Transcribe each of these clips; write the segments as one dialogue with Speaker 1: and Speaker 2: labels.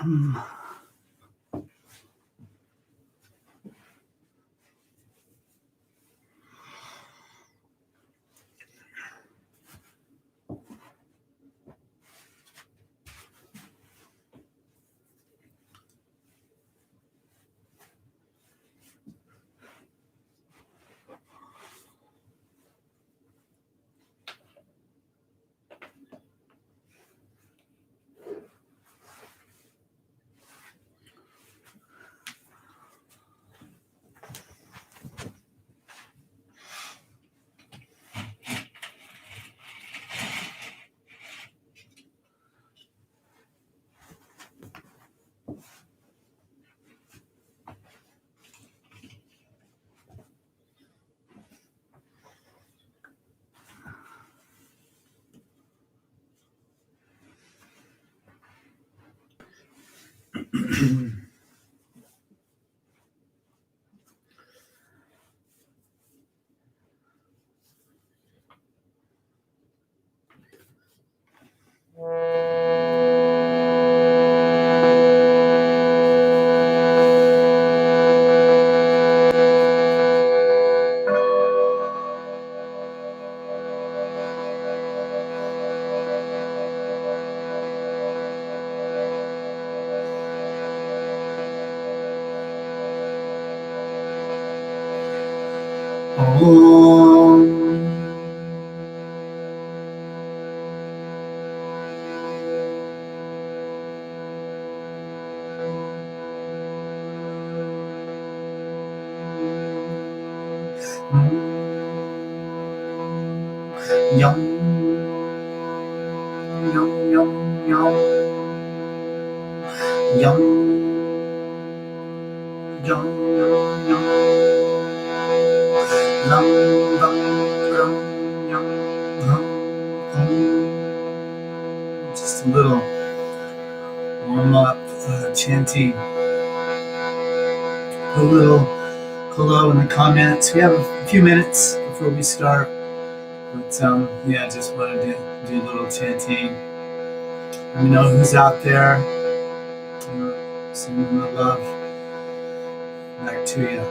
Speaker 1: Yum, yum, yum, yum, yum, yum, yum, yum, lam, lam, ram, yum, hum, hum. Just a little warm-up chanting. Put a little hello in the comments. We have a few minutes before we start. But yeah, I just wanted to do a little chanting. Let me know who's out there. Sending the love back to you.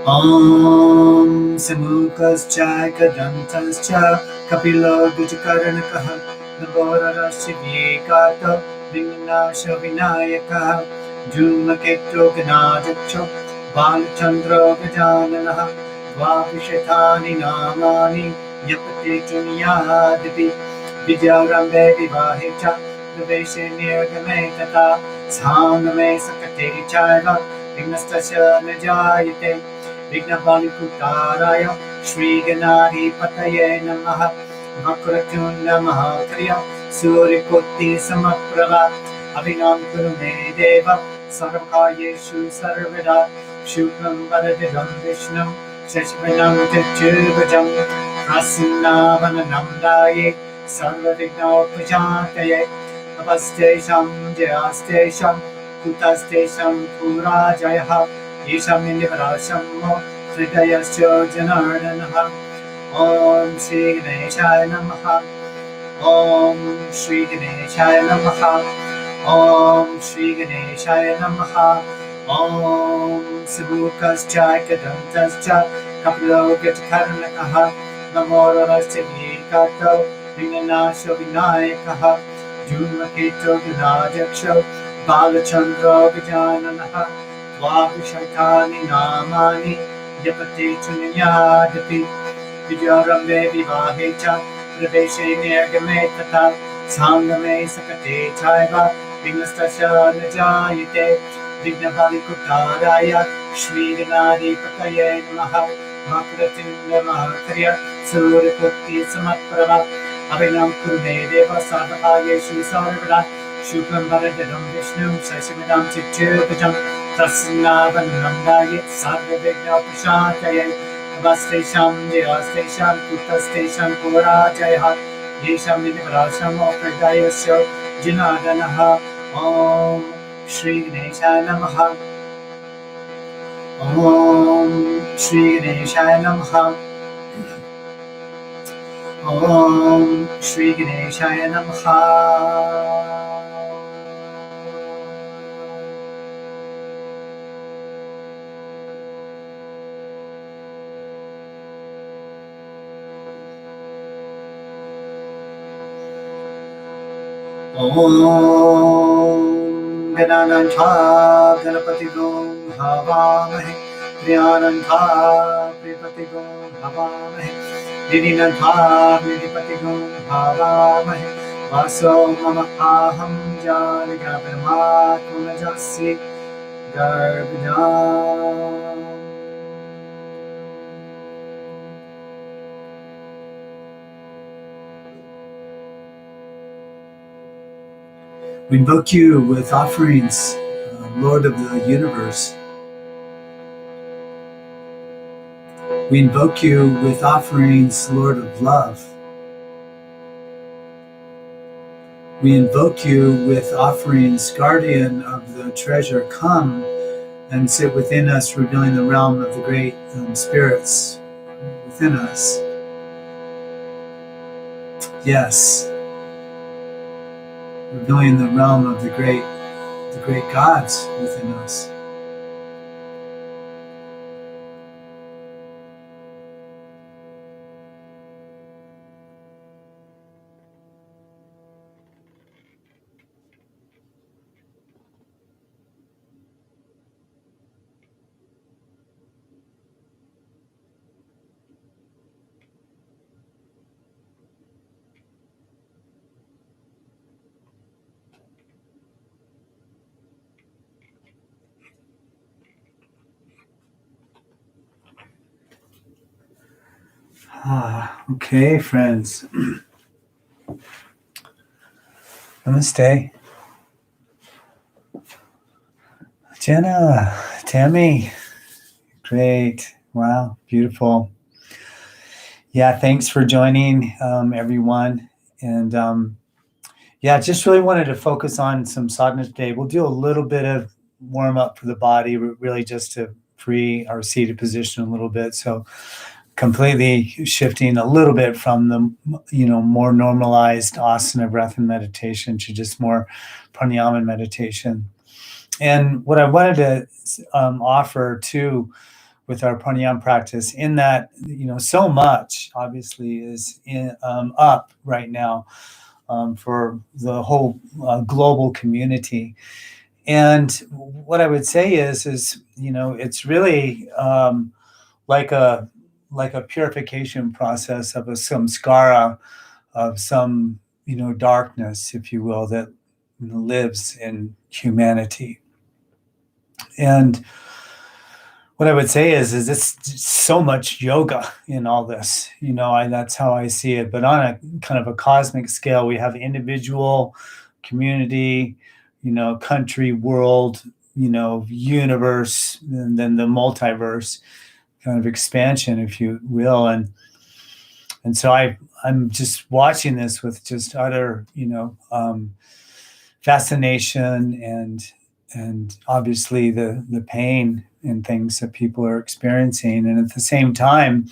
Speaker 1: Om Samukascha Kadantascha Kapilo Gujakarnakaha Nabora Shivikato Vinasha Vinayaka Dhumaketo Ganadacho Balchandra Gajananaha Vabhishatani Namani Yapate Junyadipi Vidyarambe Vivahita Naveshe Nirgame Tata Sangame Sakate Chaiva Vignastasya Najayate Vignabaliputaraya Shri Ganadi Pataye Namaha Makratunda Mahakriya Surikoti Samaprava Avinam Kurume Deva Sarvakayeshu Sarvada Shuklam Varadidam Vishnam Shashvanam Tetubhajam Prasannavanam Daye Sarvavignaupajataye Avastesham Jayastesham Kutastesham Purajayaha Yesham Indivarasham Hridayasya Janardanaha Om Shri Ganeshaya Namaha Om Shri Ganeshaya Namaha Om Shri Ganeshaya Namaha Om Sabukascha Kadantascha Kapilo Gatakarnakaha Namorarasya Vikato Vinanasya Vinayakaha Dhumaketo Ganadaksho Balachandra Gajananaha Vabhishaitani Namani Yapate Chunyadapi Vidyarambe Vivahecha Praveshe Nirgame Tata Sangame Sakate Chaiva Vignastasya Najayate Vignabhalikutaraya Shri Ganadi Pataye Namaha Makratinda Mahakriya Suripoti Samaprava Avinam Kurme Deva Sarvakayeshu Sarvada Shuklam Varadidam Vishnum Sashimadam Chichubhajam Prasannavanam Daye Sarvavigna Prashataye Avastesham Jayastesham Kutastesham Purajayaha Yesham Nivarasham Hridayasya Janardanaha Om Shri Ganeshaya Namaha Om Shri Ganeshaya Namaha Om Shri Ganeshaya Namaha. Om Gananantha Ganapati Gom Havamahe Priyanantha Pripati Gom Havamahe Didinantha Nidipati Gom Havamahe Vaso Mama Aham Jaliga Brahma Kunajasi Garbhadam. We invoke you with offerings, Lord of the universe. We invoke you with offerings, Lord of love. We invoke you with offerings, guardian of the treasure. Come and sit within us, revealing the realm of the great spirits within us. Yes, revealing the realm of the great gods within us. Okay, friends. Namaste. Jenna, Tammy, great. Wow, beautiful. Yeah, thanks for joining, everyone. And just really wanted to focus on some sadhana today. We'll do a little bit of warm up for the body, really just to free our seated position a little bit. So completely shifting a little bit from the more normalized asana breath and meditation to just more pranayama meditation. And what I wanted to offer too with our pranayama practice, in that so much obviously is up right now for the whole global community. And what I would say is it's really like a purification process of a samskara, of some darkness, if you will, that lives in humanity. And what I would say is it's so much yoga in all this. That's how I see it. But on a kind of a cosmic scale, we have individual, community, country, world, universe, and then the multiverse kind of expansion, if you will. And so I'm just watching this with just utter, fascination and obviously the pain and things that people are experiencing. And at the same time,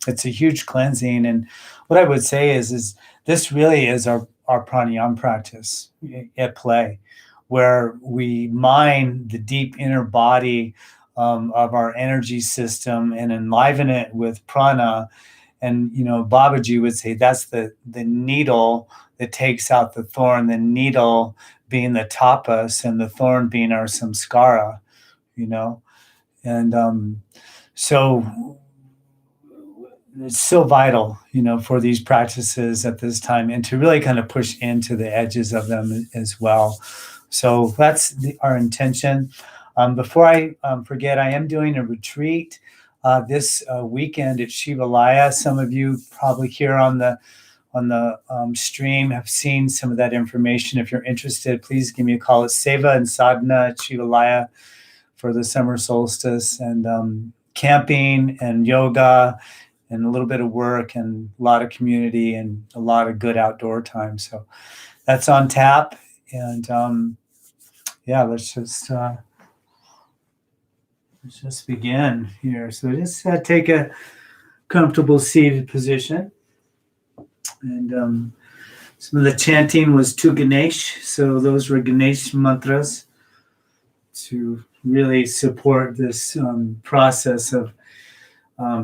Speaker 1: it's a huge cleansing. And what I would say is this really is our pranayama practice at play, where we mine the deep inner body of our energy system and enliven it with prana. And Babaji would say that's the needle that takes out the thorn, the needle being the tapas and the thorn being our samskara, and so it's so vital, for these practices at this time, and to really kind of push into the edges of them as well. So that's our intention. Before I forget, I am doing a retreat this weekend at Shivalaya. Some of you probably here on the stream have seen some of that information. If you're interested, please give me a call. It's Seva and Sadhana at Shivalaya for the summer solstice, and camping and yoga and a little bit of work and a lot of community and a lot of good outdoor time. So that's on tap. And let's just begin here. So just take a comfortable seated position. And some of the chanting was to Ganesh. So those were Ganesh mantras to really support this process of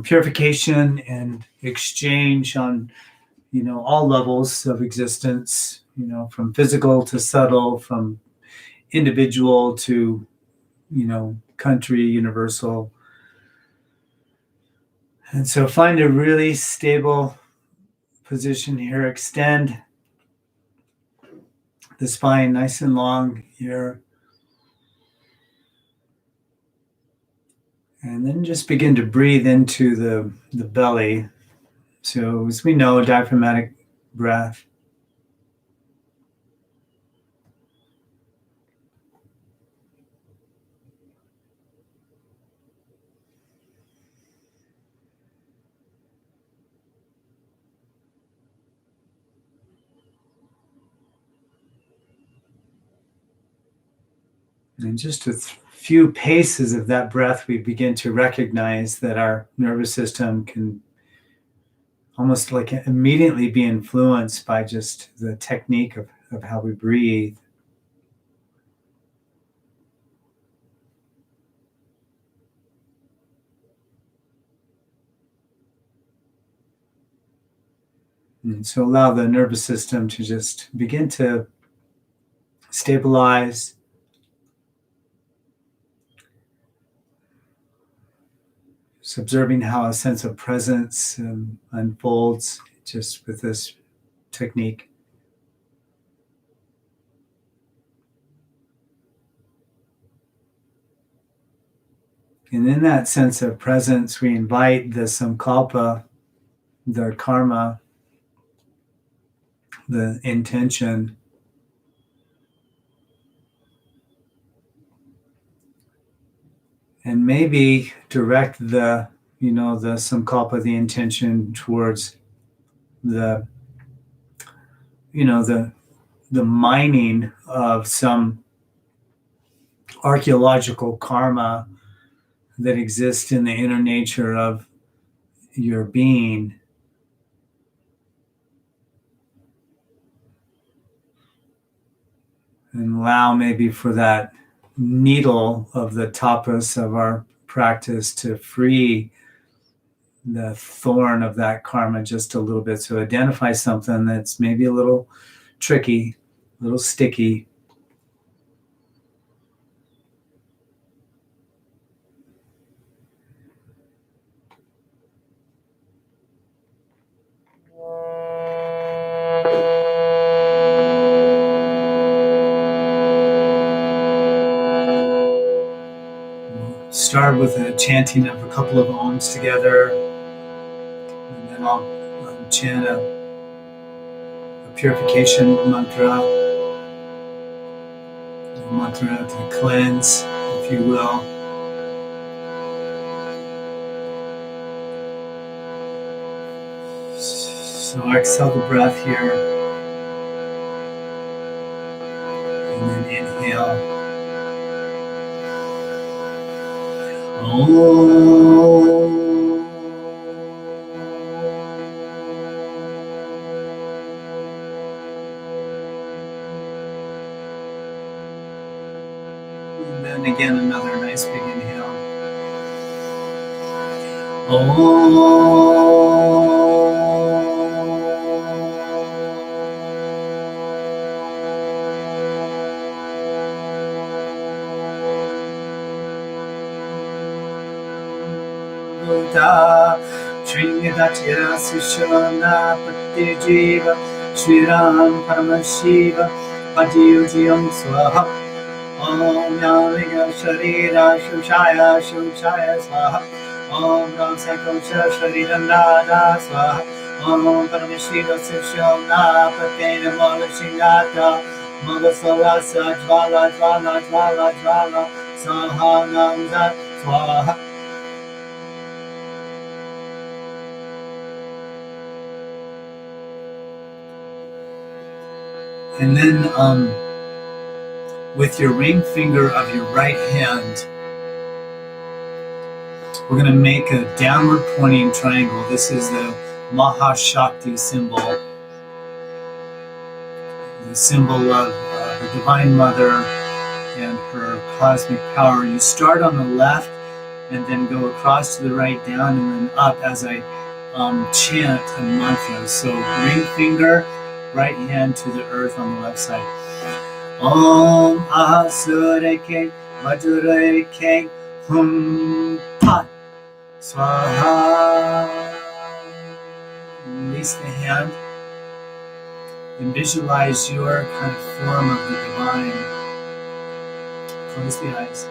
Speaker 1: purification and exchange on, all levels of existence, from physical to subtle, from individual to, country, universal. And so find a really stable position here. Extend the spine nice and long here. And then just begin to breathe into the belly. So as we know, diaphragmatic breath. And just with few paces of that breath, we begin to recognize that our nervous system can almost like immediately be influenced by just the technique of how we breathe. And so allow the nervous system to just begin to stabilize. Just observing how a sense of presence unfolds just with this technique. And in that sense of presence, we invite the sankalpa, the karma, the intention, and maybe direct the sankalpa, the intention towards the mining of some archaeological karma that exists in the inner nature of your being. And allow maybe for that needle of the tapas of our practice to free the thorn of that karma just a little bit. So identify something that's maybe a little tricky, a little sticky. Start with a chanting of a couple of Oms together, and then I'll chant a purification mantra, a mantra to cleanse, if you will. So exhale the breath here, and then inhale. And then again, another nice big inhale. Sringadachira Sishana Patti Jiva Shriram Paramashiva Ajiyujiyam Swaha Om Yamiga Sharira Shushaya Shushaya Swaha Om Ram Sakosha Sharira Nada Swaha Om Paramashira Sishana Patti Namola Shingata Magasalasa Jvala Jvala Jvala Jvala Saha Namda Swaha. And then with your ring finger of your right hand, we're going to make a downward pointing triangle. This is the Maha Shakti symbol. the symbol of the Divine Mother and her cosmic power. You start on the left and then go across to the right, down, and then up as I chant a mantra. So ring finger, right hand to the earth on the left side. Om Asureke Vajureke Hum Pat Swaha. Release the hand and visualize your kind of form of the divine. Close the eyes.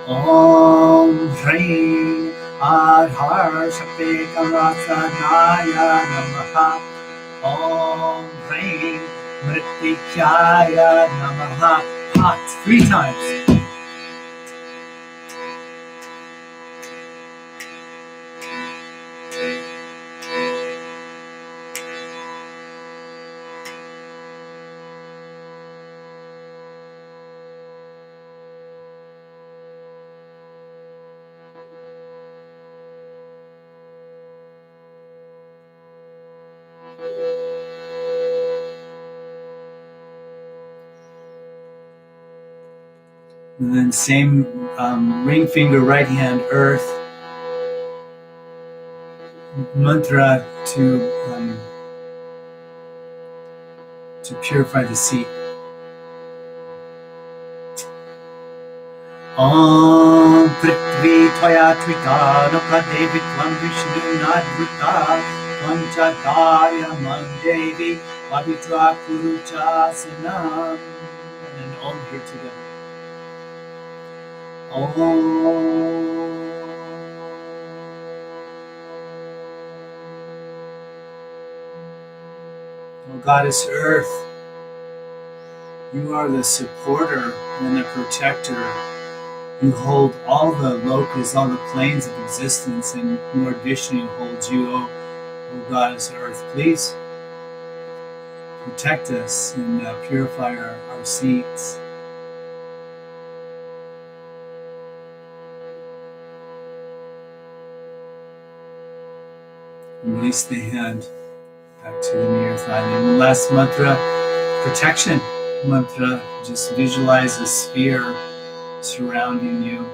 Speaker 1: Om Hrim Adhar Shakti Kamasanaya Namaha. Om Hrim Mrityaya Namaha. Hot 3 times. And then same ring finger, right hand, earth. Mantra to purify the seat. Om Prithvi Tvaya Tvita Nuka Devi Tvam Vishnu Nadvrita Tvam Chadaya Man Devi Pavitra Kuruchasanam. And Om here together. Om. Oh, Goddess Earth, you are the supporter and the protector. You hold all the lokas, all the planes of existence, and Lord Vishnu holds you, oh Goddess Earth. Please protect us and purify our seats. Release the hand back to the near thigh. And the last mantra, protection mantra. Just visualize a sphere surrounding you.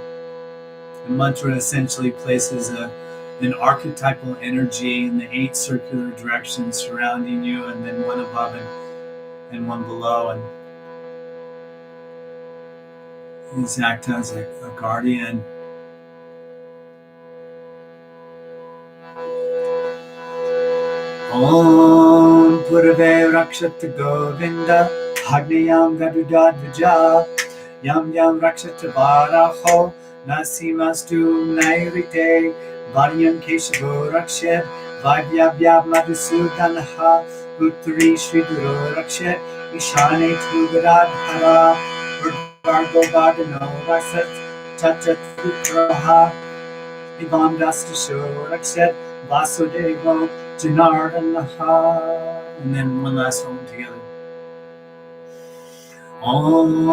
Speaker 1: The mantra essentially places an archetypal energy in the 8 circular directions surrounding you, and then one above and one below, and these act as a guardian. Om Purave Rakshat Govinda Agniyam Gadudadvaja Yam Yam Rakshat Varaho Nasimastu Nairite Varyam Keshavo Rakshat Vaibhyabhyab Madhusudanaha Uttari Shri Guru Rakshat Ishane Tugadadhara Vargo Vadano Rakshat Chachat Putraha Ivam Dastasho Rakshat Vasudevo Janardanaha. And then one last one together. Om.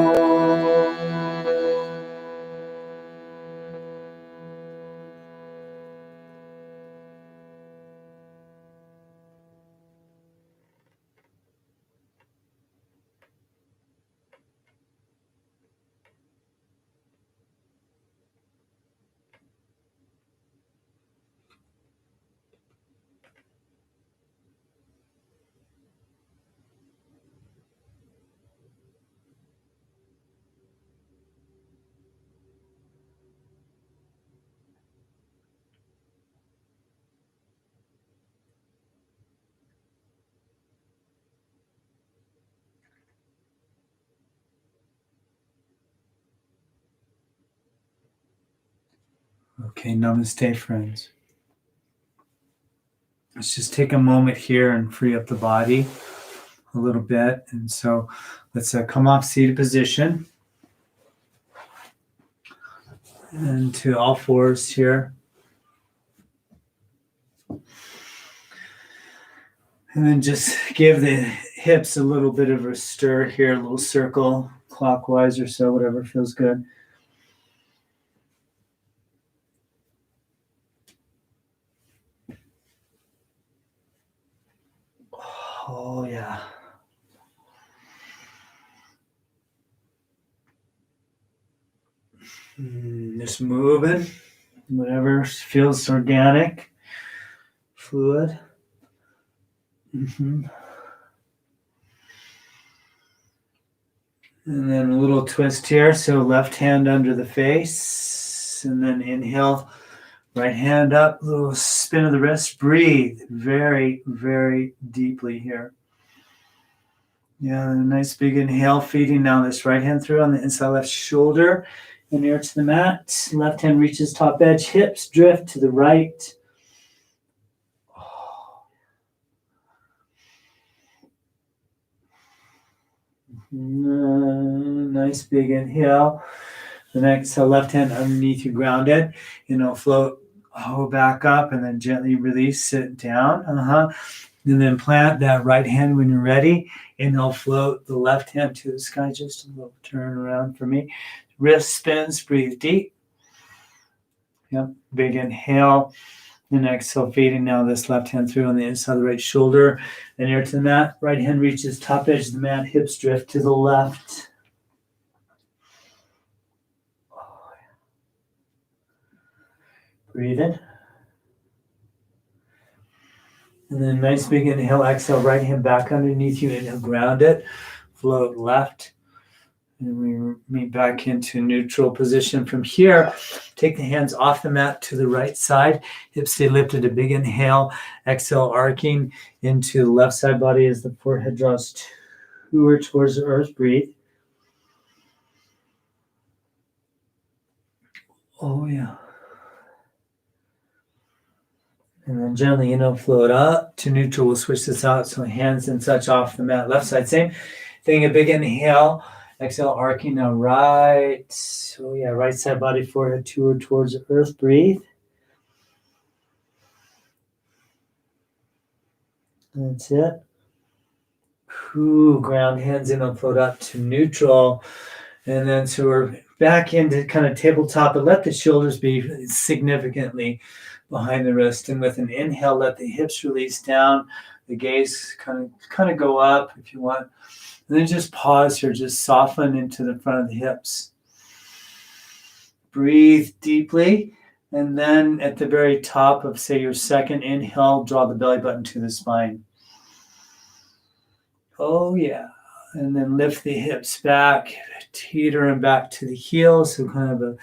Speaker 1: Okay, namaste, friends. Let's just take a moment here and free up the body a little bit. And so let's come off seated position and to all fours here. And then just give the hips a little bit of a stir here, a little circle clockwise or so, whatever feels good. Oh, yeah. Just moving. Whatever feels organic, fluid. And then a little twist here. So left hand under the face. And then inhale. Right hand up. Little spin of the wrist. Breathe very, very deeply here. Yeah, a nice big inhale, feeding now this right hand through on the inside left shoulder. And near to the mat. Left hand reaches top edge. Hips drift to the right. Nice big inhale. The next left hand underneath you, grounded. Float back up and then gently release, sit down. And then plant that right hand when you're ready. Inhale, float the left hand to the sky. Just a little turn around for me. Wrist spins, breathe deep. Yep, big inhale. And exhale, feeding now this left hand through on the inside of the right shoulder. And near to the mat. Right hand reaches top edge of the mat. Hips drift to the left. Breathe in. And then nice big inhale, exhale, right hand back underneath you. Inhale, ground it. Float left. And we meet back into neutral position. From here, take the hands off the mat to the right side. Hips stay lifted. A big inhale. Exhale, arcing into the left side body as the forehead draws towards the earth. Breathe. Oh, yeah. And then gently, float up to neutral. We'll switch this out. So hands and such off the mat. Left side, same thing. A big inhale. Exhale, arcing now right. Oh, yeah. Right side body, forehead towards the earth. Breathe. That's it. Ground hands in and float up to neutral. And then so we're back into kind of tabletop, but let the shoulders be significantly behind the wrist. And with an inhale, let the hips release down. The gaze kind of go up if you want. And then just pause here, just soften into the front of the hips. Breathe deeply. And then at the very top of, say, your second inhale, draw the belly button to the spine. Oh, yeah. And then lift the hips back, teeter them back to the heels. So kind of a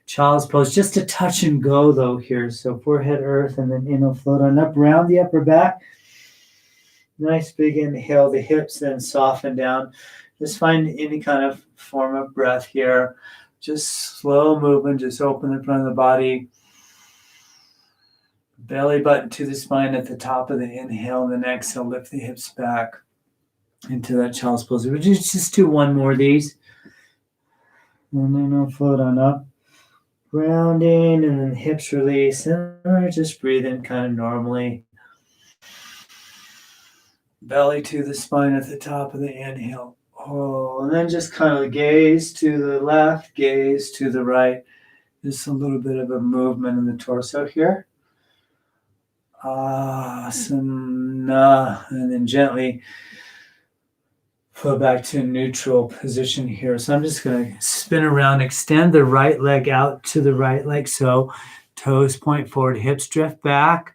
Speaker 1: child's pose. Just a touch and go, though, here. So forehead, earth, and then float on up, round the upper back. Nice big inhale. The hips then soften down. Just find any kind of form of breath here. Just slow movement. Just open the front of the body. Belly button to the spine at the top of the inhale. And then exhale, lift the hips back into that child's pose. We'll just do one more of these. And then I'll float on up. Grounding, and then hips release. And just breathe in kind of normally. Belly to the spine at the top of the inhale. And then just kind of gaze to the left, gaze to the right. Just a little bit of a movement in the torso here. Asana. And then gently flow back to a neutral position here. So I'm just going to spin around, extend the right leg out to the right leg. So toes point forward, hips drift back.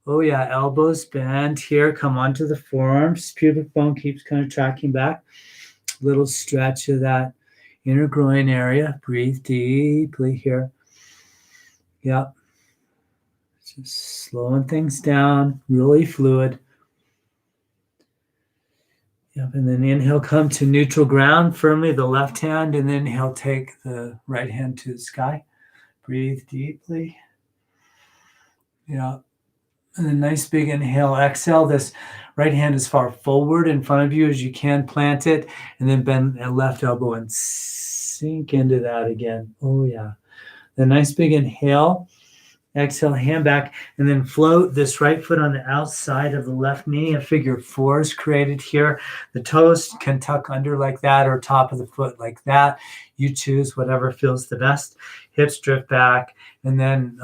Speaker 1: Oh, yeah, elbows bend here. Come onto the forearms. Pubic bone keeps kind of tracking back. Little stretch of that inner groin area. Breathe deeply here. Yep. Just slowing things down. Really fluid. Yep, and then inhale, come to neutral ground, firmly the left hand, and then inhale, take the right hand to the sky. Breathe deeply. Yeah. And then nice big inhale, exhale. This right hand as far forward in front of you as you can. Plant it, and then bend that left elbow and sink into that again. Oh, yeah. Then nice big inhale. Exhale, hand back, and then float this right foot on the outside of the left knee. A figure four is created here. The toes can tuck under like that or top of the foot like that. You choose whatever feels the best. Hips drift back, and then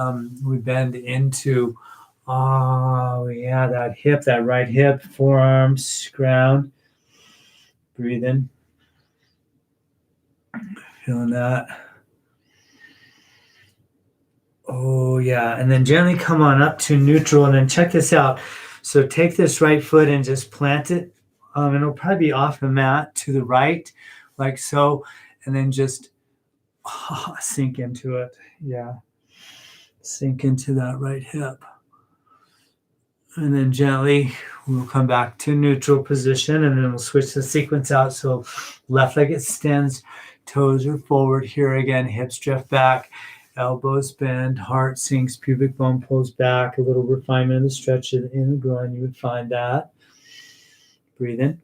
Speaker 1: we bend into Oh, yeah, that hip, that right hip, forearms, ground. Breathe in. Feeling that. Oh, yeah. And then gently come on up to neutral. And then check this out. So take this right foot and just plant it. And it'll probably be off the mat to the right, like so. And then just sink into it. Yeah. Sink into that right hip. And then gently we'll come back to neutral position, and then we'll switch the sequence out. So left leg extends, toes are forward here again, hips drift back, elbows bend, heart sinks, pubic bone pulls back, a little refinement of the stretch in the groin. You would find that. Breathe in.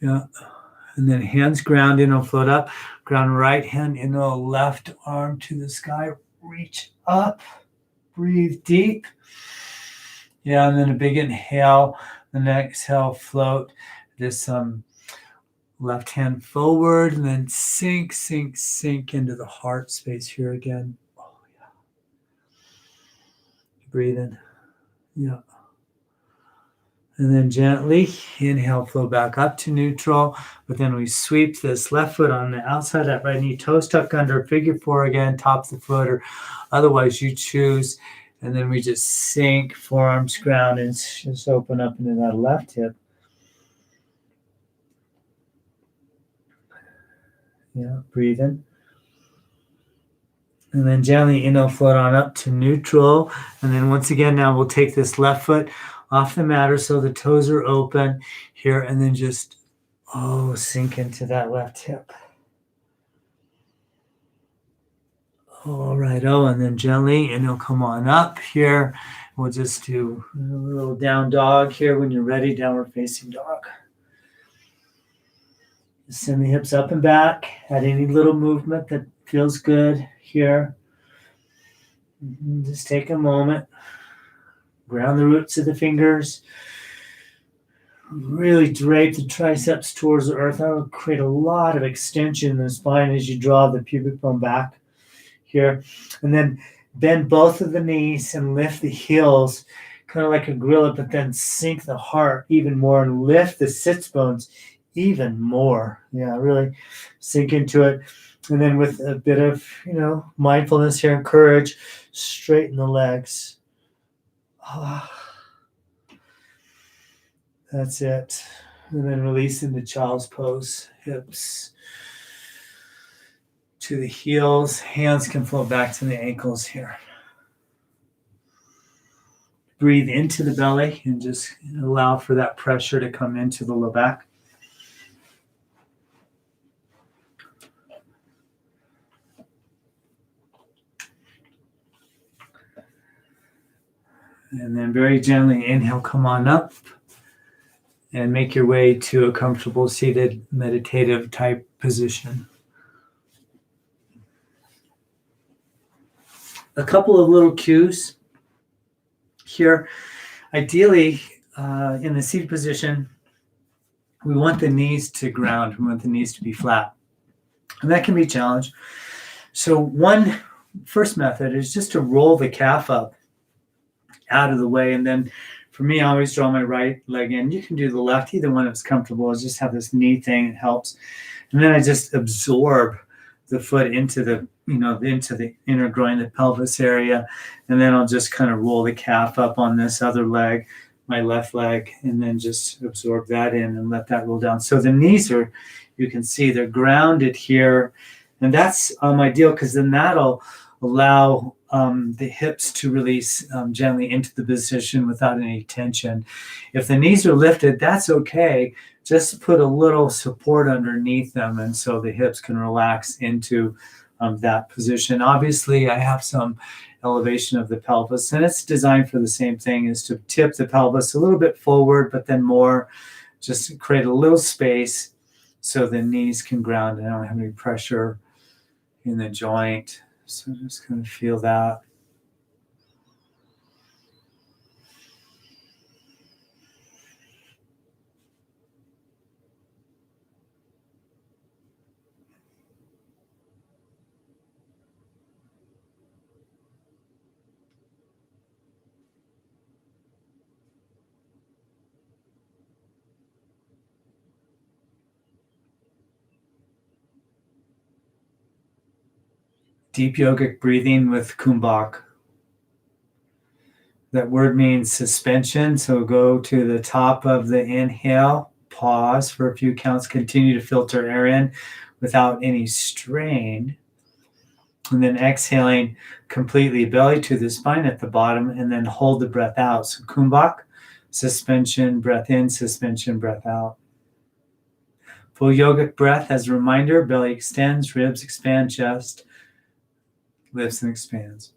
Speaker 1: Yeah. And then hands ground in, will float up. Ground right hand in, left arm to the sky. Reach up. Breathe deep. Yeah, and then a big inhale. Then exhale, float this left hand forward, and then sink into the heart space here again. Oh, yeah. Breathe in. Yeah. And then gently inhale, flow back up to neutral. But then we sweep this left foot on the outside of that right knee, toes tuck under, figure four again, top of the foot, or otherwise you choose. And then we just sink, forearms ground, and just open up into that left hip. Yeah, breathe in. And then gently inhale, float on up to neutral. And then once again, now we'll take this left foot off the mat, or so the toes are open here, and then just, sink into that left hip. All right, and then gently inhale, come on up here. We'll just do a little down dog here. When you're ready, downward facing dog. Send the hips up and back. Add any little movement that feels good here. Just take a moment. Ground the roots of the fingers. Really drape the triceps towards the earth. That will create a lot of extension in the spine as you draw the pubic bone back here. And then bend both of the knees and lift the heels, kind of like a gorilla, but then sink the heart even more and lift the sits bones even more. Yeah, really sink into it. And then with a bit of, mindfulness here and courage, straighten the legs. That's it. And then release into child's pose. Hips to the heels. Hands can float back to the ankles here. Breathe into the belly and just allow for that pressure to come into the low back. And then very gently inhale, come on up. And make your way to a comfortable seated meditative type position. A couple of little cues here. Ideally, in the seated position, we want the knees to ground. We want the knees to be flat. And that can be a challenge. So one first method is just to roll the calf up out of the way. And then for me, I always draw my right leg in. You can do the left, either one that's comfortable. I just have this knee thing, it helps. And then I just absorb the foot into the, into the inner groin, the pelvis area. And then I'll just kind of roll the calf up on this other leg, my left leg, and then just absorb that in and let that roll down. So the knees are, you can see they're grounded here. And that's ideal, because then that'll allow the hips to release gently into the position without any tension. If the knees are lifted, that's okay. Just put a little support underneath them, and so the hips can relax into that position. Obviously, I have some elevation of the pelvis, and it's designed for the same thing, is to tip the pelvis a little bit forward, but then more, just create a little space so the knees can ground and I don't have any pressure in the joint. So just kind of feel that. Deep yogic breathing with kumbhak. That word means suspension. So go to the top of the inhale, pause for a few counts, continue to filter air in without any strain. And then exhaling completely, belly to the spine at the bottom, and then hold the breath out. So kumbhak, suspension, breath in, suspension, breath out. Full yogic breath as a reminder, belly extends, ribs expand, chest lifts and expands.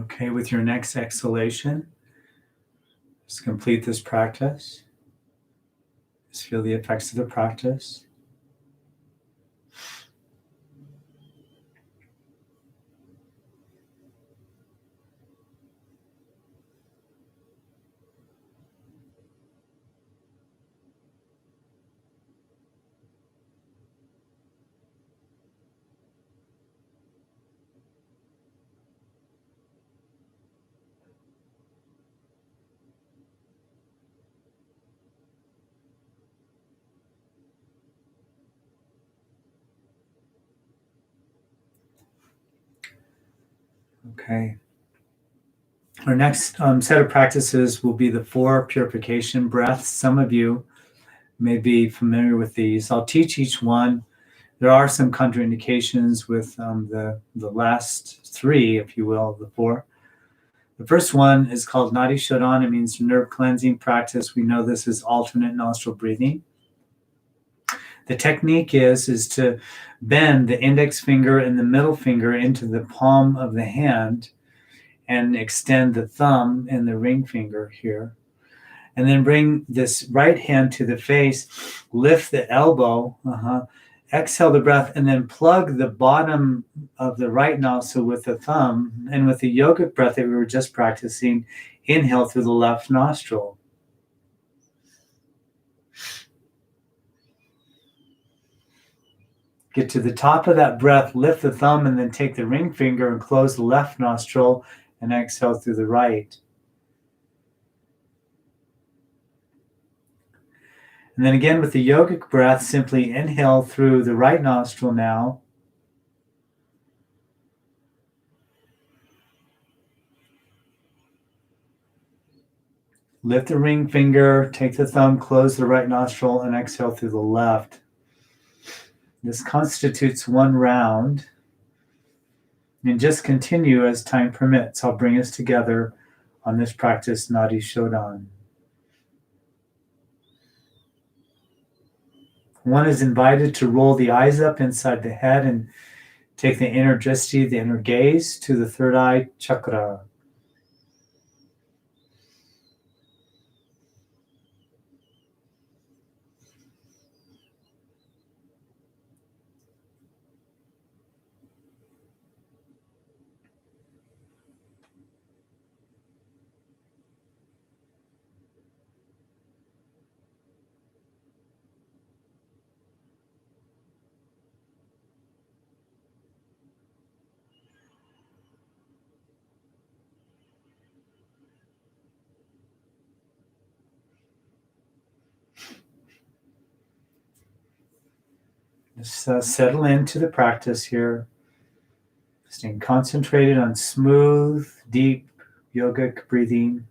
Speaker 1: Okay, with your next exhalation, just complete this practice. Just feel the effects of the practice. Okay. Our next set of practices will be the 4 purification breaths. Some of you may be familiar with these. I'll teach each one. There are some contraindications with the last 3, if you will, the 4. The first one is called Nadi Shodhana. It means nerve cleansing practice. We know this is alternate nostril breathing. The technique is to bend the index finger and the middle finger into the palm of the hand and extend the thumb and the ring finger here. And then bring this right hand to the face, lift the elbow, exhale the breath, and then plug the bottom of the right nostril with the thumb. And with the yogic breath that we were just practicing, inhale through the left nostril. Get to the top of that breath, lift the thumb, and then take the ring finger and close the left nostril and exhale through the right. And then again with the yogic breath, simply inhale through the right nostril now. Lift the ring finger, take the thumb, close the right nostril, and exhale through the left. This constitutes 1 round. And just continue as time permits. I'll bring us together on this practice, Nadi Shodhana. One is invited to roll the eyes up inside the head and take the inner drishti, the inner gaze, to the third eye chakra. Just settle into the practice here. Staying concentrated on smooth, deep yogic breathing.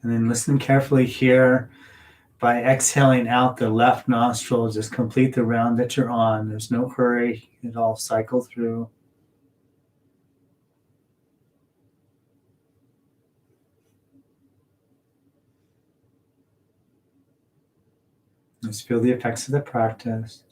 Speaker 1: And then listen carefully here. By exhaling out the left nostril, just complete the round that you're on. There's no hurry. It all cycle through. Just feel the effects of the practice.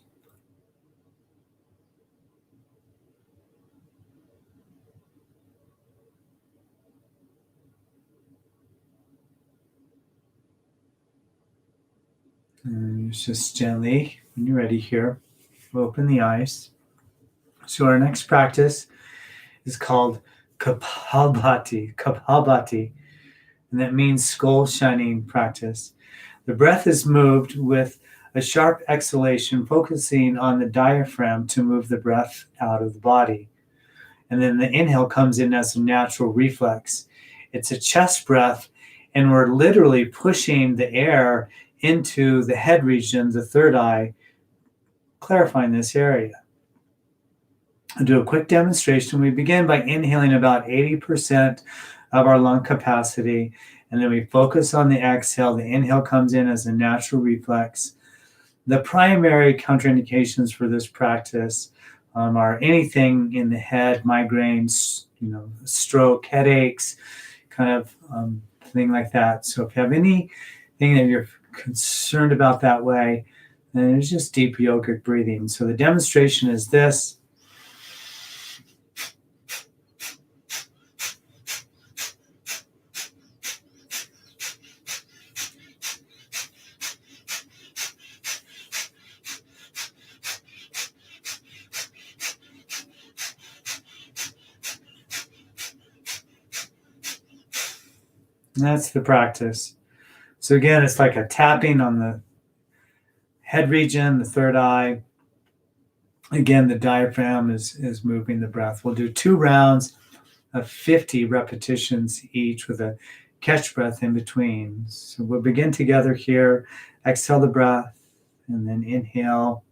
Speaker 1: And just gently, when you're ready here, open the eyes. So our next practice is called Kapalbhati, and that means skull shining practice. The breath is moved with a sharp exhalation, focusing on the diaphragm to move the breath out of the body. And then the inhale comes in as a natural reflex. It's a chest breath, and we're literally pushing the air into the head region, the third eye, clarifying this area. I'll do a quick demonstration. We begin by inhaling about 80% of our lung capacity, and then we focus on the exhale. The inhale comes in as a natural reflex. The primary contraindications for this practice are anything in the head, migraines, stroke, headaches, kind of thing like that. So if you have anything that you're concerned about that way, then it's just deep yogic breathing. So the demonstration is this. And that's the practice. So again, it's like a tapping on the head region, the third eye. Again, the diaphragm is moving the breath. We'll do 2 rounds of 50 repetitions each with a catch breath in between. So we'll begin together here. Exhale the breath and then inhale.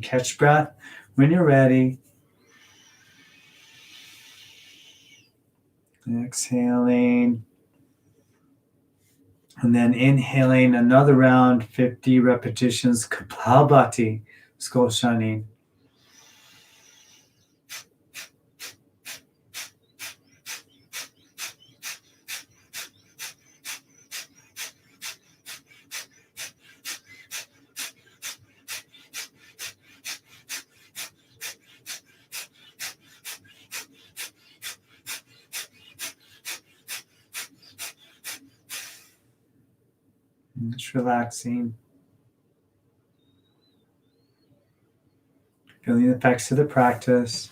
Speaker 1: Catch breath when you're ready. Exhaling. And then inhaling another round, 50 repetitions. Kapalbhati, skull shining. Just relaxing. Feeling the effects of the practice.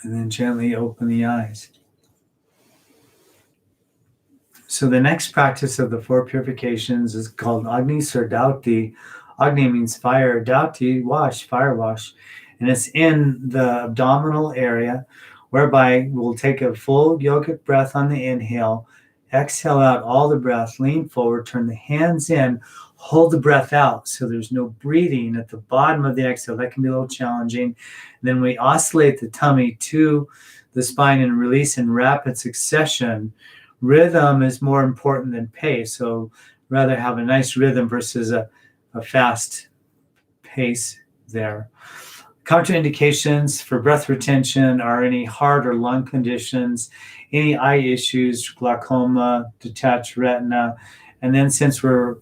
Speaker 1: And then gently open the eyes. So the next practice of the 4 purifications is called Agni Sardauti. Agni means fire, Dauti, wash, fire wash. And it's in the abdominal area, whereby we'll take a full yogic breath on the inhale, exhale out all the breath, lean forward, turn the hands in, hold the breath out. So there's no breathing at the bottom of the exhale. That can be a little challenging. And then we oscillate the tummy to the spine and release in rapid succession. Rhythm is more important than pace. So rather have a nice rhythm versus a fast pace there. Contraindications for breath retention are any heart or lung conditions, any eye issues, glaucoma, detached retina. And then since we're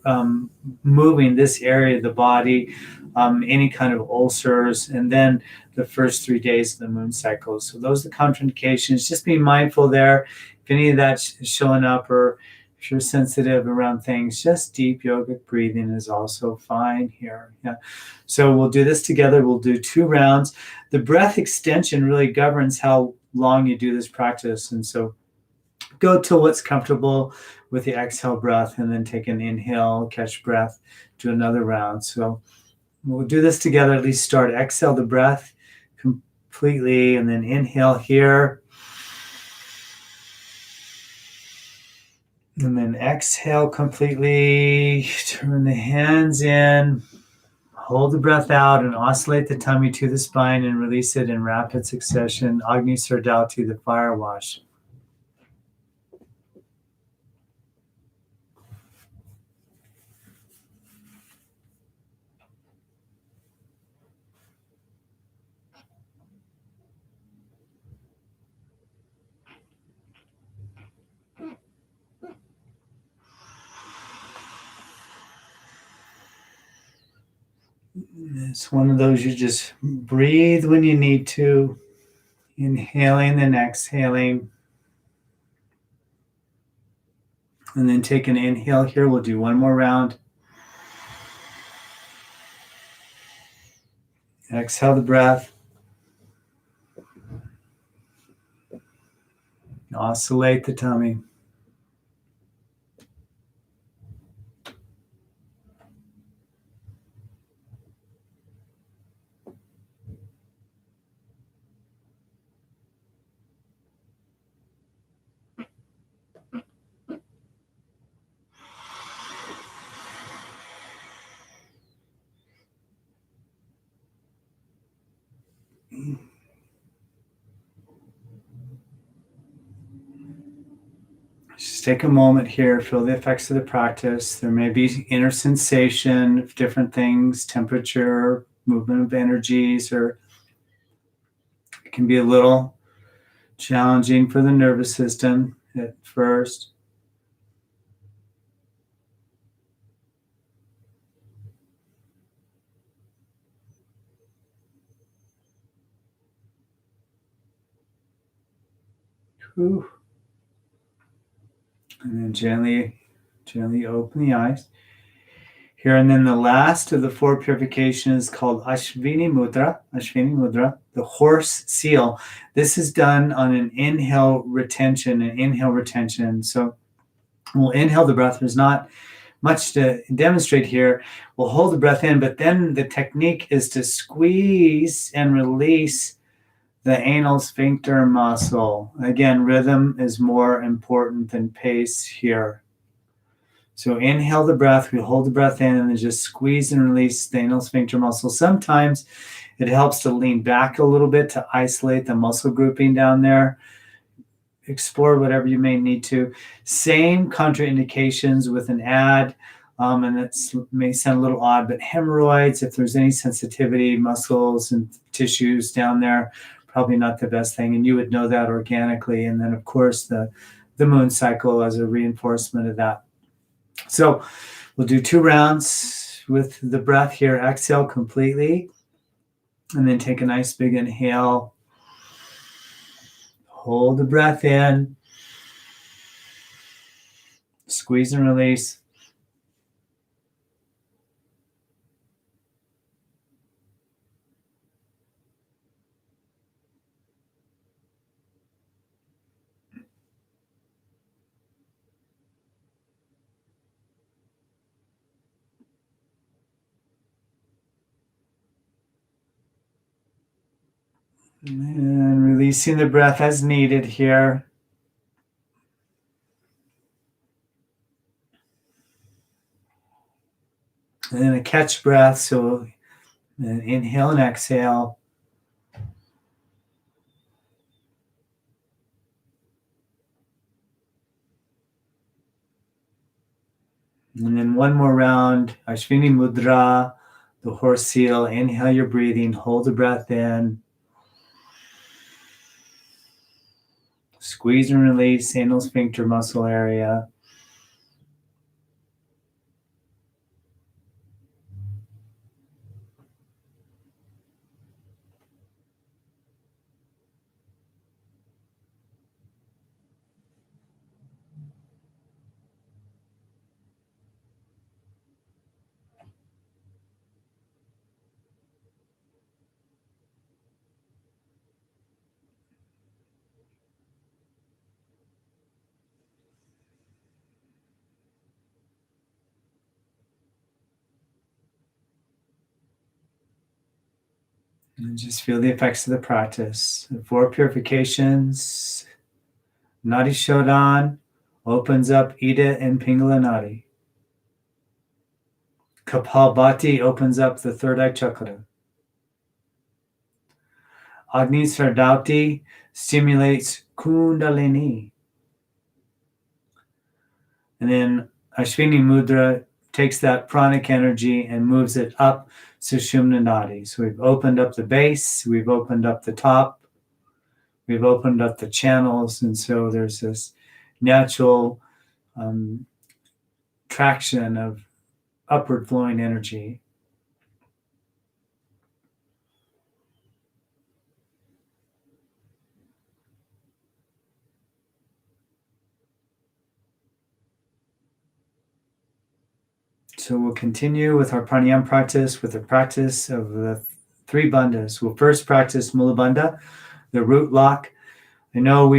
Speaker 1: moving this area of the body, any kind of ulcers, and then the first 3 days of the moon cycle. So those are the contraindications. Just be mindful there. If any of that's showing up, or if you're sensitive around things, just deep yogic breathing is also fine here. Yeah. So we'll do this together. We'll do 2 rounds. The breath extension really governs how long you do this practice. And so go to what's comfortable with the exhale breath, and then take an inhale, catch breath, do another round. So we'll do this together. At least start. Exhale the breath completely, and then inhale here. And then exhale completely. Turn the hands in. Hold the breath out and oscillate the tummy to the spine and release it in rapid succession. Agni Sardauti, the fire wash. It's one of those you just breathe when you need to, inhaling and exhaling. And then take an inhale here. We'll do one more round. Exhale the breath. Oscillate the tummy. Just take a moment here, feel the effects of the practice. There may be inner sensation of different things, temperature, movement of energies, or it can be a little challenging for the nervous system at first. Whew. And then gently open the eyes. Here, and then the last of the 4 purifications is called Ashvini Mudra, the horse seal. This is done on an inhale retention. So we'll inhale the breath. There's not much to demonstrate here. We'll hold the breath in, but then the technique is to squeeze and release the anal sphincter muscle. Again, rhythm is more important than pace here. So inhale the breath, we hold the breath in, and then just squeeze and release the anal sphincter muscle. Sometimes it helps to lean back a little bit to isolate the muscle grouping down there. Explore whatever you may need to. Same contraindications with an ad, and it may sound a little odd, but hemorrhoids, if there's any sensitivity, muscles and tissues down there, probably not the best thing, and you would know that organically. And then, of course, the moon cycle as a reinforcement of that. So we'll do 2 rounds with the breath here. Exhale completely, and then take a nice big inhale. Hold the breath in. Squeeze and release. And releasing the breath as needed here. And then a catch breath, so inhale and exhale. And then one more round, Ashvini Mudra, the horse seal. Inhale your breathing, hold the breath in. Squeeze and release anal sphincter muscle area. And just feel the effects of the practice. The 4 purifications. Nadi Shodhana opens up Ida and Pingala Nadi. Kapalbhati opens up the 3rd eye chakra. Agni Sardauti stimulates Kundalini. And then Ashvini Mudra takes that pranic energy and moves it up Sushumna Nadi. So we've opened up the base, we've opened up the top, we've opened up the channels, and so there's this natural traction of upward flowing energy. So we'll continue with our pranayama practice with the practice of the 3 bandhas. We'll first practice Mula Bandha, the root lock. I know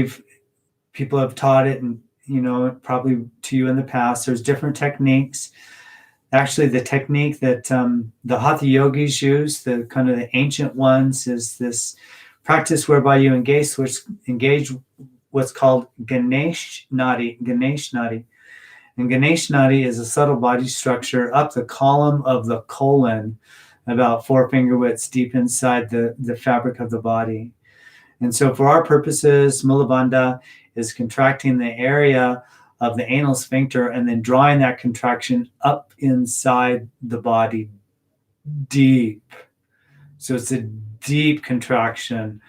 Speaker 1: people have taught it, and probably to you in the past. There's different techniques. Actually, the technique that the Hatha yogis use, the kind of the ancient ones, is this practice whereby you engage what's called Ganesh Nadi. And Ganesh Nadi is a subtle body structure up the column of the colon, about 4 finger widths deep inside the fabric of the body. And so for our purposes, Mula Bandha is contracting the area of the anal sphincter, and then drawing that contraction up inside the body deep. So it's a deep contraction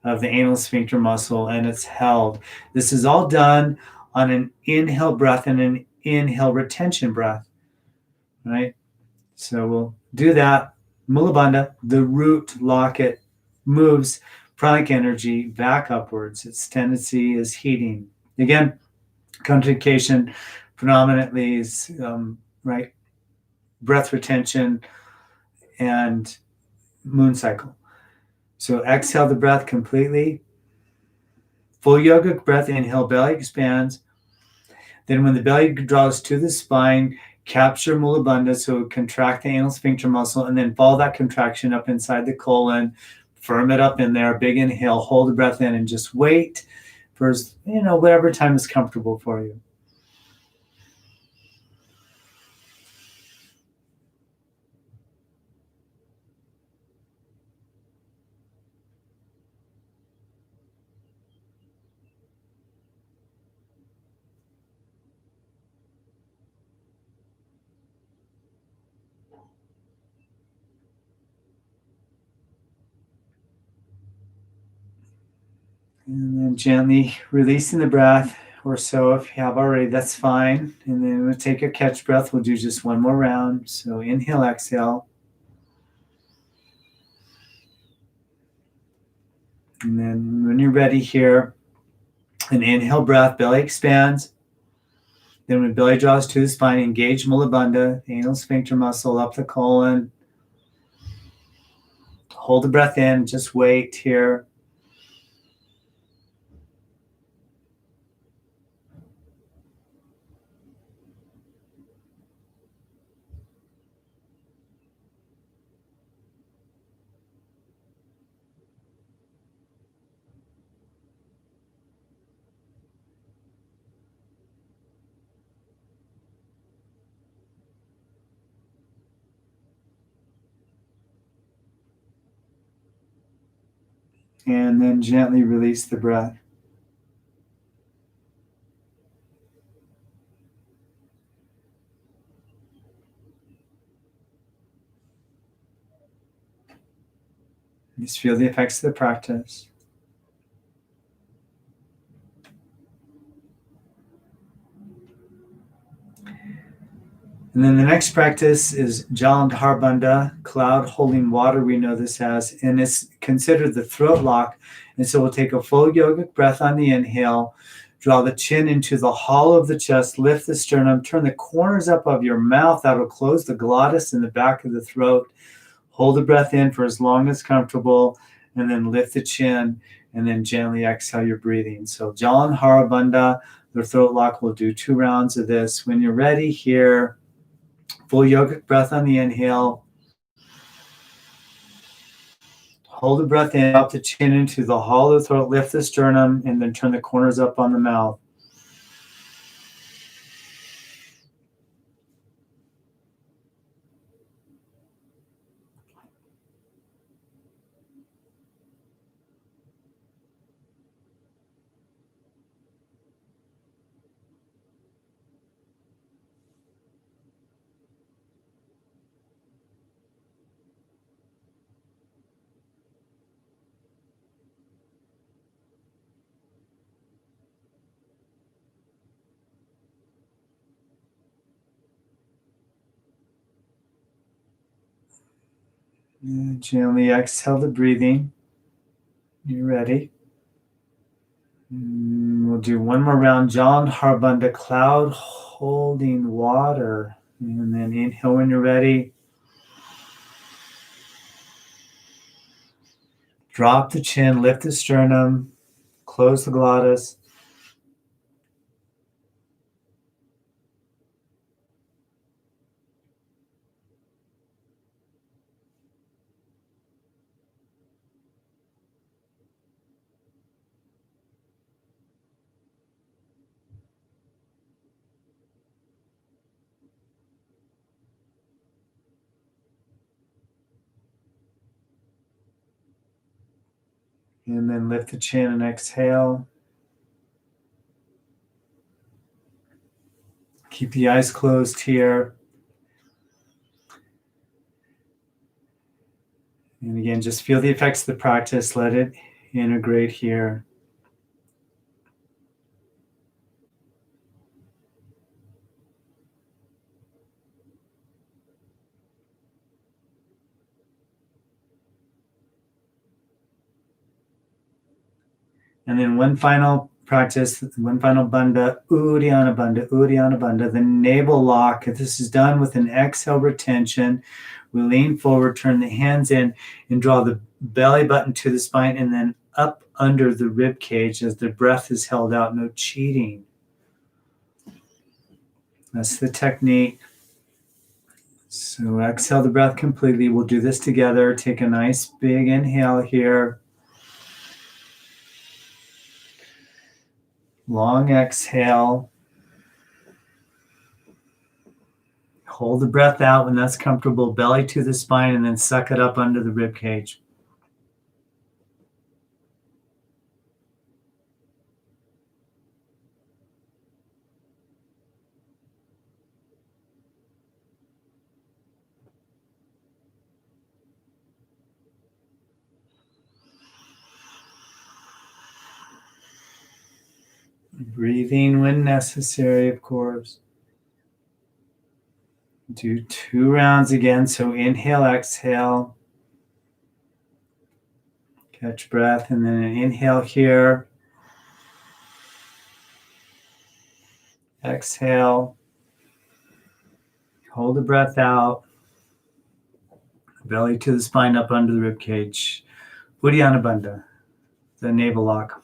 Speaker 1: of the anal sphincter muscle, and it's held. This is all done on an inhale breath and an inhale retention breath, right? So we'll do that. Mula Bandha, the root locket, moves pranic energy back upwards. Its tendency is heating. Again, contraindication predominantly is right, breath retention and moon cycle. So exhale the breath completely. Full yogic breath, inhale, belly expands. Then when the belly draws to the spine, capture Mula Bandha, so contract the anal sphincter muscle, and then follow that contraction up inside the colon, firm it up in there, big inhale, hold the breath in, and just wait for, whatever time is comfortable for you. And then gently releasing the breath, or so if you have already, that's fine. And then we'll take a catch breath. We'll do just one more round. So inhale, exhale. And then when you're ready here, an inhale breath, belly expands. Then when belly draws to the spine, engage Mula Bandha, anal sphincter muscle up the colon. Hold the breath in, just wait here. And then gently release the breath. Just feel the effects of the practice. And then the next practice is Jalandhar Bandha, cloud holding water. We know this as, and it's considered the throat lock. And so we'll take a full yogic breath on the inhale, draw the chin into the hollow of the chest, lift the sternum, turn the corners up of your mouth. That'll close the glottis in the back of the throat. Hold the breath in for as long as comfortable, and then lift the chin, and then gently exhale your breathing. So Jalandhar Bandha, the throat lock. We'll do 2 rounds of this. When you're ready here, full yogic breath on the inhale. Hold the breath in, drop the chin into the hollow of the throat, lift the sternum, and then turn the corners up on the mouth. And gently exhale the breathing. You ready? We'll do one more round. Jalandhar Bandha, cloud holding water. And then inhale when you're ready. Drop the chin, lift the sternum, close the glottis. And then lift the chin and exhale. Keep the eyes closed here. And again, just feel the effects of the practice. Let it integrate here. And then one final practice, one final bandha, Uddiyana bandha, the navel lock. This is done with an exhale retention. We lean forward, turn the hands in, and draw the belly button to the spine and then up under the rib cage as the breath is held out. No cheating. That's the technique. So exhale the breath completely. We'll do this together. Take a nice big inhale here. Long exhale. Hold the breath out when that's comfortable. Belly to the spine and then suck it up under the rib cage. Breathing when necessary, of course. Do 2 rounds again. So inhale, exhale. Catch breath and then an inhale here. Exhale. Hold the breath out. Belly to the spine up under the rib cage. Uddiyana bandha, the navel lock.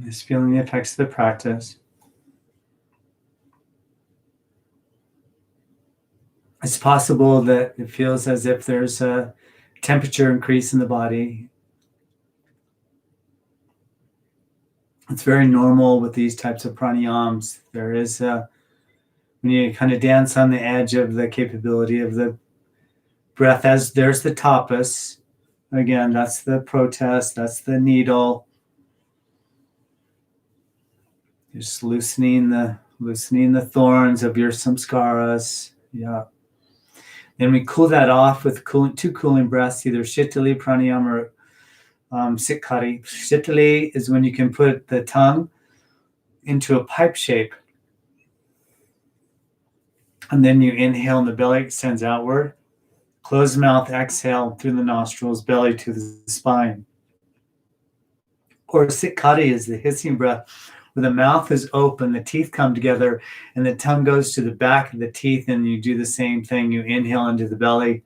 Speaker 1: Just feeling the effects of the practice. It's possible that it feels as if there's a temperature increase in the body. It's very normal with these types of pranayams. There is when you kind of dance on the edge of the capability of the breath, as there's the tapas. Again, that's the protest, that's the needle. Just loosening the thorns of your samskaras. Yeah. Then we cool that off with two cooling breaths, either Shitali, Pranayama, or Sikkati. Shitali is when you can put the tongue into a pipe shape. And then you inhale and the belly extends outward. Close the mouth, exhale through the nostrils, belly to the spine. Or Sikkati is the hissing breath, where the mouth is open, the teeth come together, and the tongue goes to the back of the teeth, and you do the same thing. You inhale into the belly.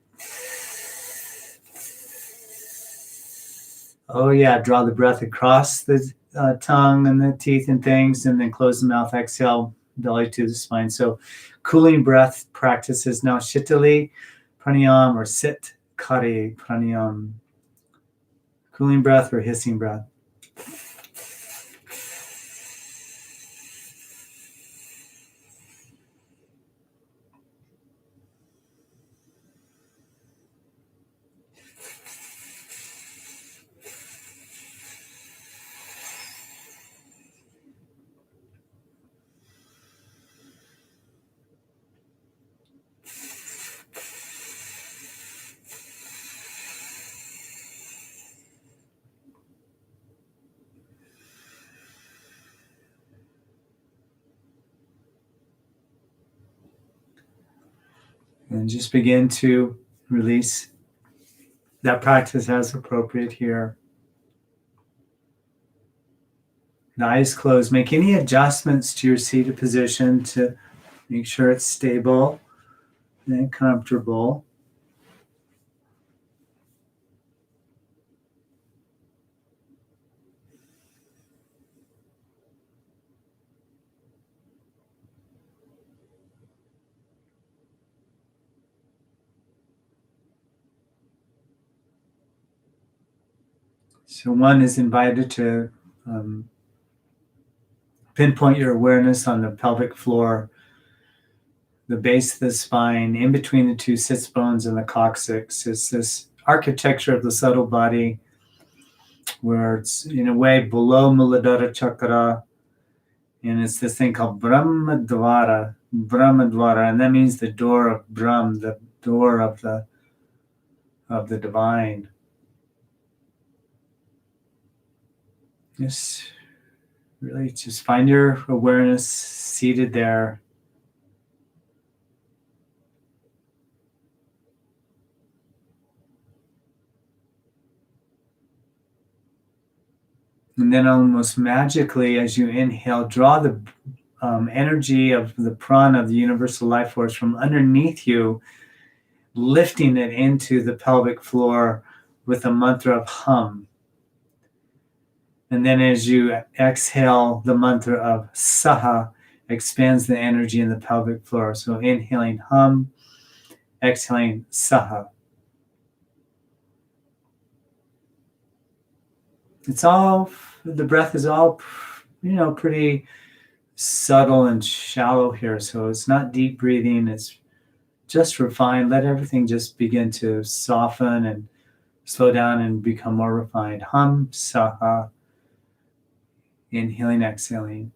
Speaker 1: Oh yeah, draw the breath across the tongue and the teeth and things, and then close the mouth, exhale, belly to the spine. So cooling breath practices now Shitali Pranayam or Sikkati Pranayam. Cooling breath or hissing breath. And just begin to release that practice as appropriate here. The eyes closed. Make any adjustments to your seated position to make sure it's stable and comfortable. So one is invited to pinpoint your awareness on the pelvic floor, the base of the spine, in between the two sits bones and the coccyx. It's this architecture of the subtle body where it's in a way below Muladhara Chakra, and it's this thing called Brahmadwara, and that means the door of Brahm, the door of the divine. Just really just find your awareness seated there. And then almost magically, as you inhale, draw the energy of the prana, of the universal life force, from underneath you, lifting it into the pelvic floor with a mantra of hum. And then as you exhale, the mantra of saha expands the energy in the pelvic floor. So inhaling hum, exhaling saha. It's all, the breath is all, pretty subtle and shallow here. So it's not deep breathing. It's just refined. Let everything just begin to soften and slow down and become more refined. Hum, saha. Inhaling, exhaling.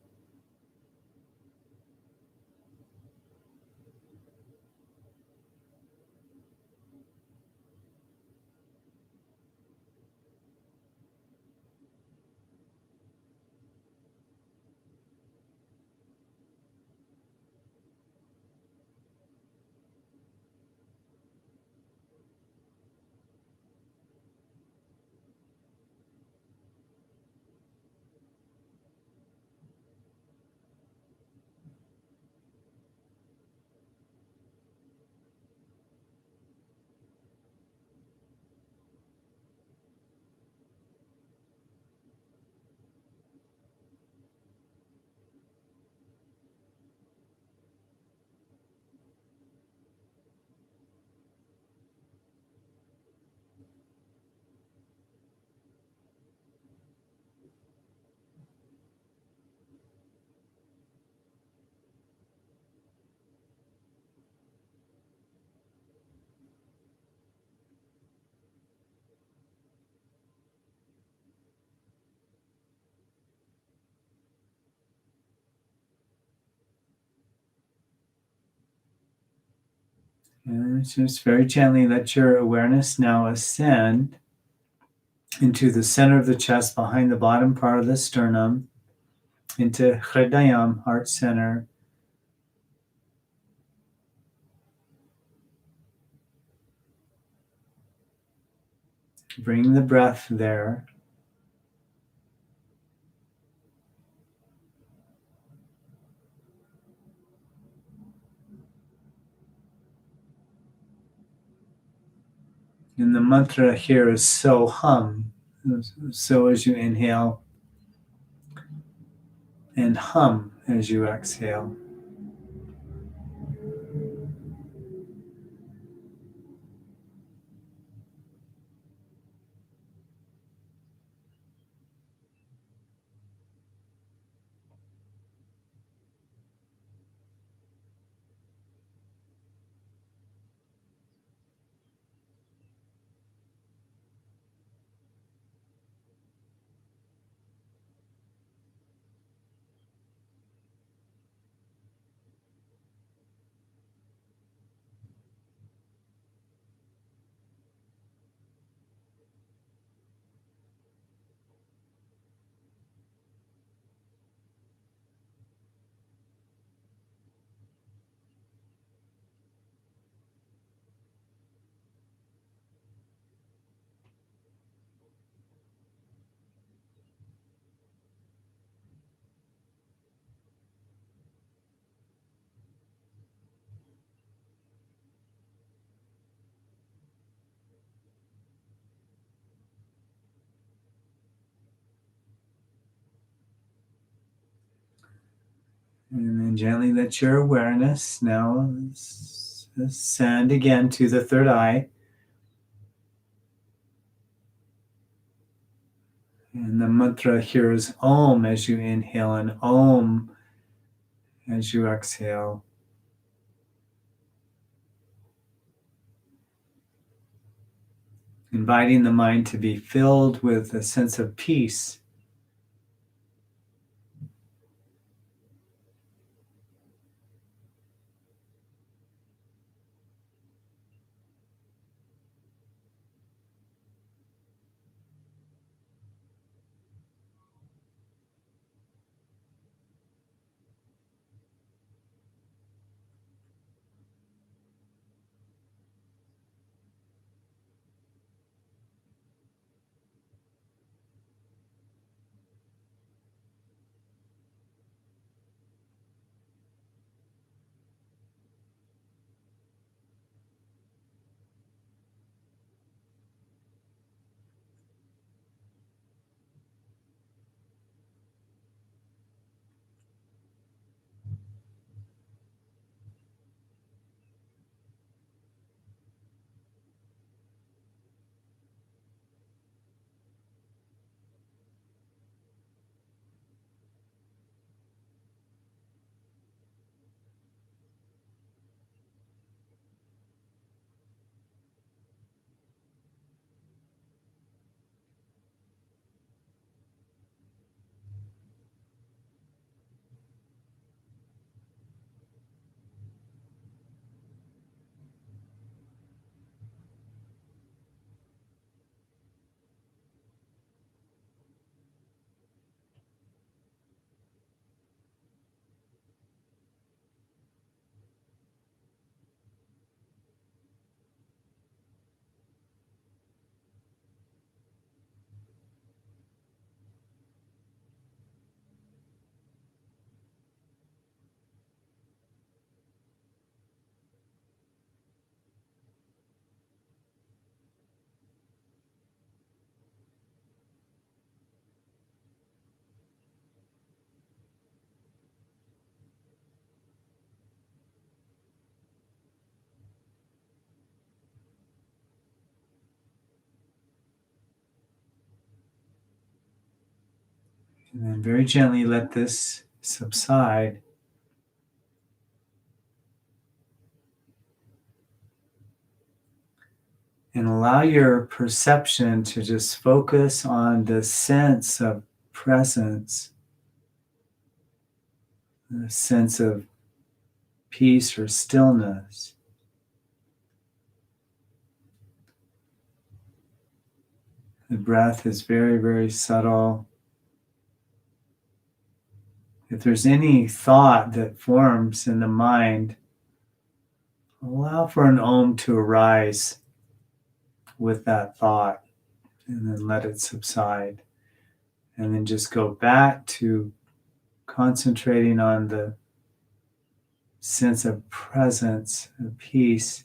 Speaker 1: And just very gently let your awareness now ascend into the center of the chest, behind the bottom part of the sternum, into Hridayam, heart center. Bring the breath there. And the mantra here is so hum. So as you inhale, and hum as you exhale. And then gently let your awareness now ascend again to the third eye. And the mantra here is Om as you inhale and Om as you exhale. Inviting the mind to be filled with a sense of peace. And then very gently let this subside. And allow your perception to just focus on the sense of presence, the sense of peace or stillness. The breath is very, very subtle. If there's any thought that forms in the mind, allow for an Om to arise with that thought and then let it subside. And then just go back to concentrating on the sense of presence, of peace.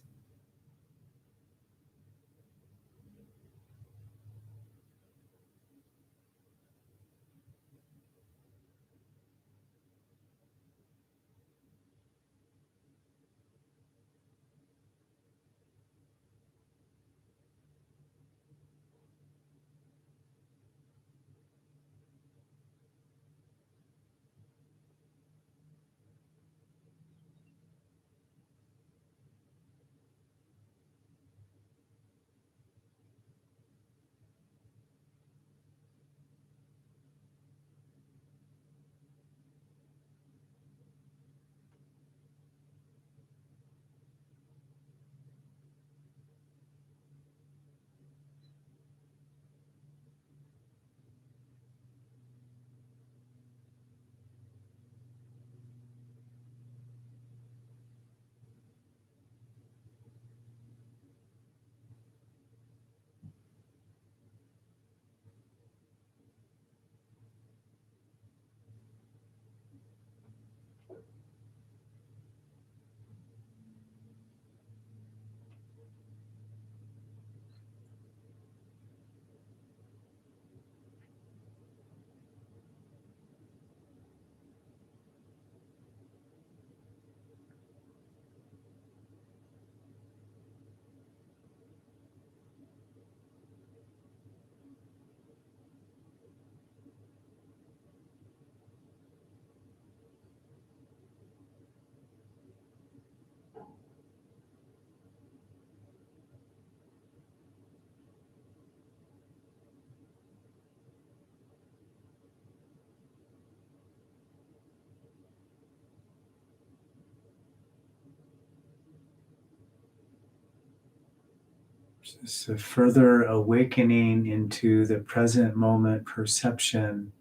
Speaker 1: Just a further awakening into the present moment perception.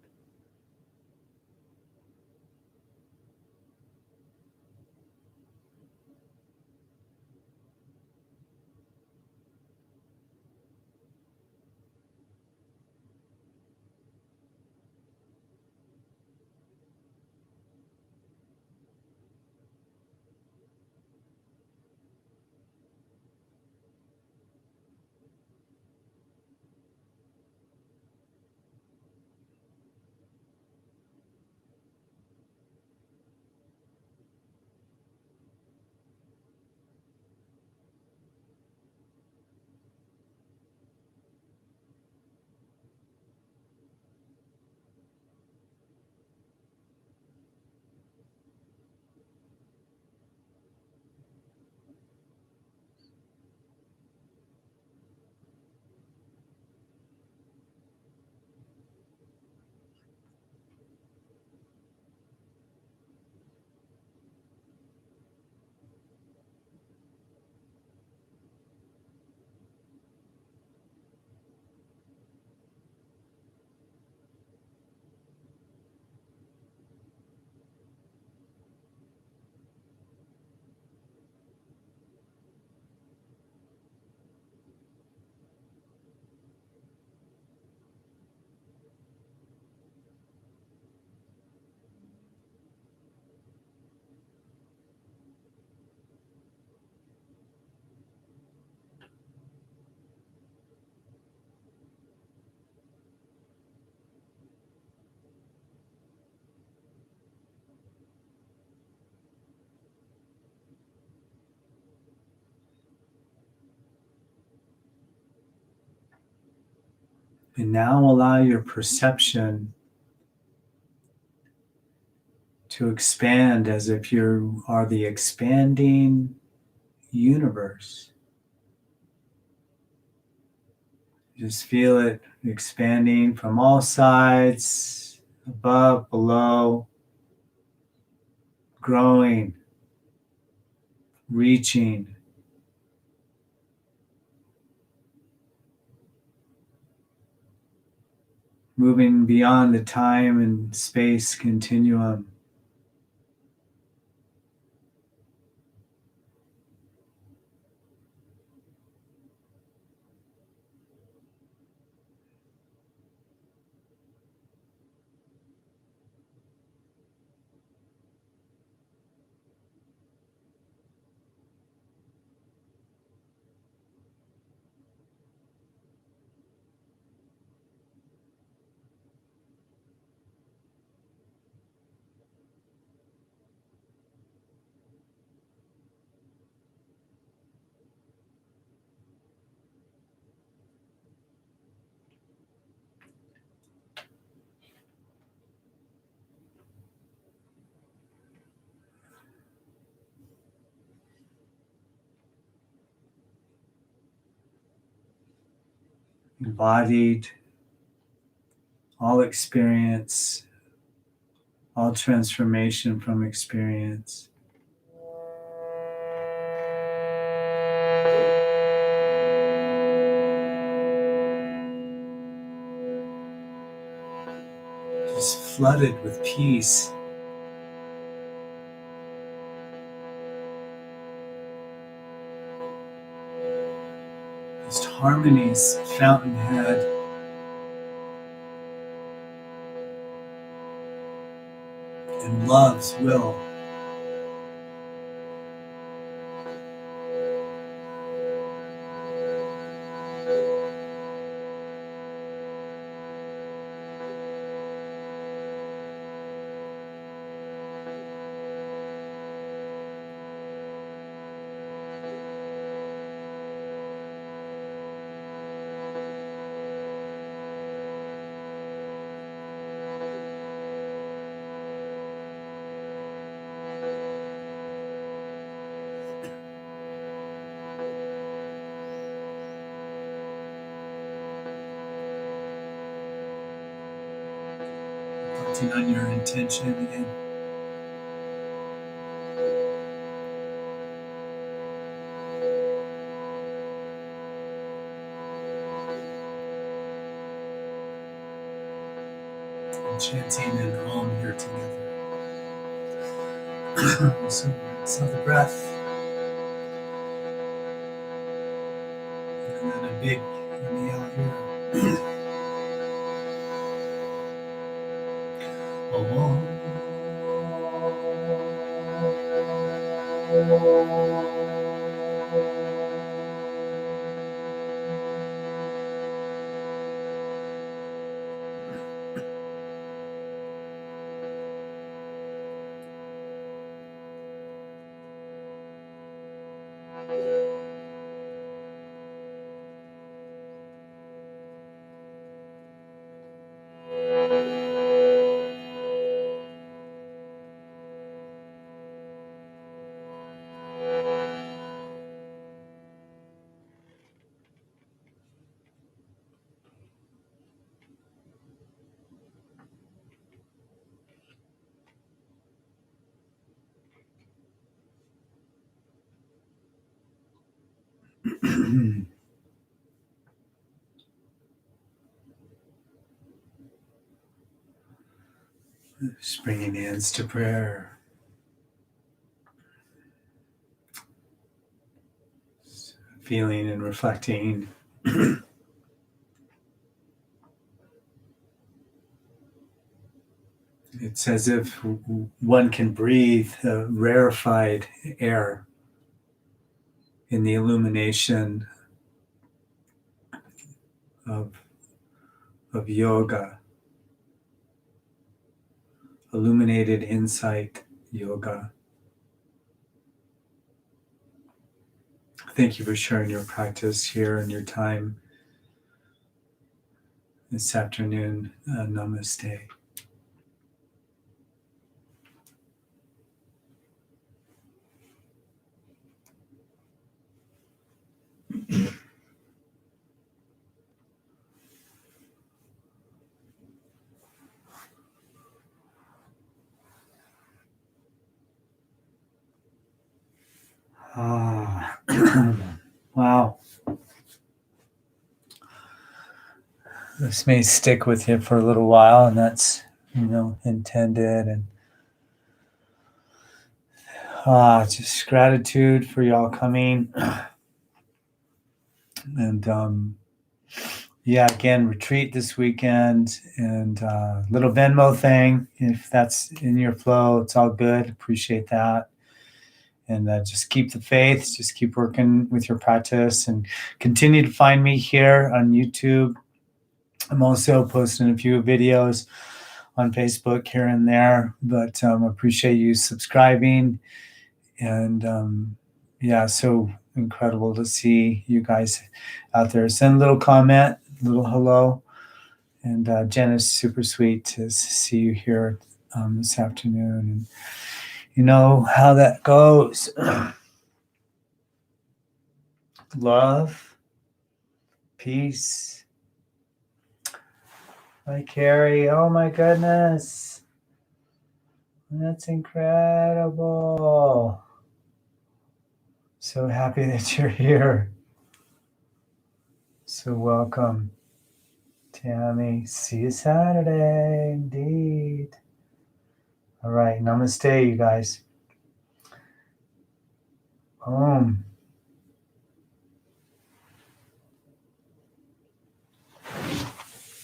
Speaker 1: And now allow your perception to expand as if you are the expanding universe. Just feel it expanding from all sides, above, below, growing, reaching. Moving beyond the time and space continuum. Embodied, all experience, all transformation from experience. Just flooded with peace. Just harmony's fountainhead. And love's will. Reflecting on your intention again. So the breath. And then a big inhale here. Just bringing hands to prayer. Feeling and reflecting. It's as if one can breathe rarefied air in the illumination of yoga, illuminated insight yoga. Thank you for sharing your practice here and your time this afternoon. Namaste. Wow. This may stick with you for a little while, and that's, intended. And just gratitude for y'all coming. And again, retreat this weekend, and little Venmo thing. If that's in your flow, it's all good. Appreciate that. And just keep the faith. Just keep working with your practice, and continue to find me here on YouTube. I'm also posting a few videos on Facebook here and there, but appreciate you subscribing. And so incredible to see you guys out there. Send a little comment, a little hello. And Jen, is super sweet to see you here this afternoon. And you know how that goes. Love, peace. Hi, Carrie. Oh my goodness. That's incredible. So happy that you're here. So welcome. Tammy, see you Saturday, indeed. All right, namaste, you guys. Boom.